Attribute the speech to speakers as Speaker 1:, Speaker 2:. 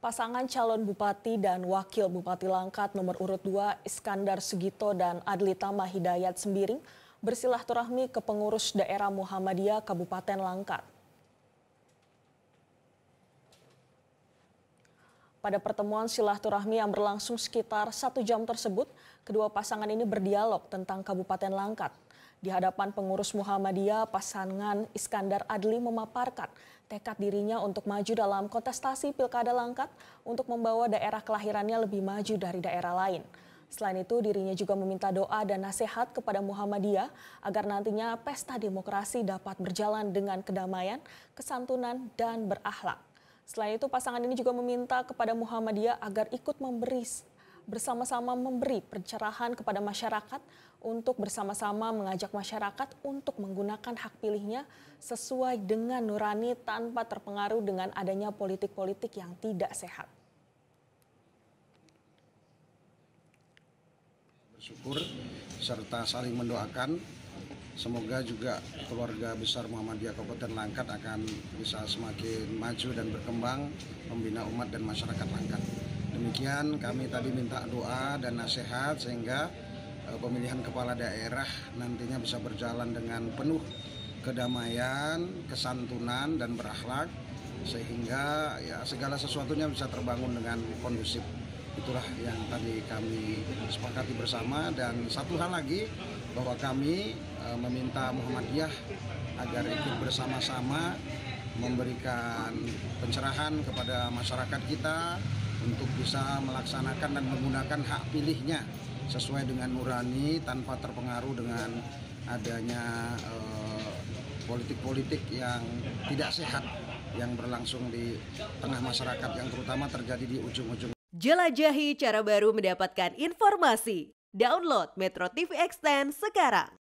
Speaker 1: Pasangan calon bupati dan wakil bupati Langkat nomor urut 2 Iskandar Sugito dan Adli Tama Hidayat Sembiring bersilaturahmi ke pengurus daerah Muhammadiyah Kabupaten Langkat. Pada pertemuan silaturahmi yang berlangsung sekitar 1 jam tersebut, kedua pasangan ini berdialog tentang Kabupaten Langkat. Di hadapan pengurus Muhammadiyah, pasangan Iskandar Adli memaparkan tekad dirinya untuk maju dalam kontestasi Pilkada Langkat untuk membawa daerah kelahirannya lebih maju dari daerah lain. Selain itu, dirinya juga meminta doa dan nasihat kepada Muhammadiyah agar nantinya pesta demokrasi dapat berjalan dengan kedamaian, kesantunan, dan berakhlak. Selain itu, pasangan ini juga meminta kepada Muhammadiyah agar ikut bersama-sama memberi pencerahan kepada masyarakat untuk bersama-sama mengajak masyarakat untuk menggunakan hak pilihnya sesuai dengan nurani tanpa terpengaruh dengan adanya politik-politik yang tidak sehat.
Speaker 2: Bersyukur serta saling mendoakan, semoga juga keluarga besar Muhammadiyah Kabupaten Langkat akan bisa semakin maju dan berkembang membina umat dan masyarakat Langkat. Demikian kami tadi minta doa dan nasihat sehingga pemilihan kepala daerah nantinya bisa berjalan dengan penuh kedamaian, kesantunan, dan berakhlak sehingga ya segala sesuatunya bisa terbangun dengan kondusif. Itulah yang tadi kami sepakati bersama, dan satu hal lagi bahwa kami meminta Muhammadiyah agar ikut bersama-sama memberikan pencerahan kepada masyarakat kita untuk bisa melaksanakan dan menggunakan hak pilihnya sesuai dengan nurani tanpa terpengaruh dengan adanya politik-politik yang tidak sehat yang berlangsung di tengah masyarakat, yang terutama terjadi di ujung-ujung.
Speaker 3: Jelajahi cara baru mendapatkan informasi. Download Metro TV Extend sekarang.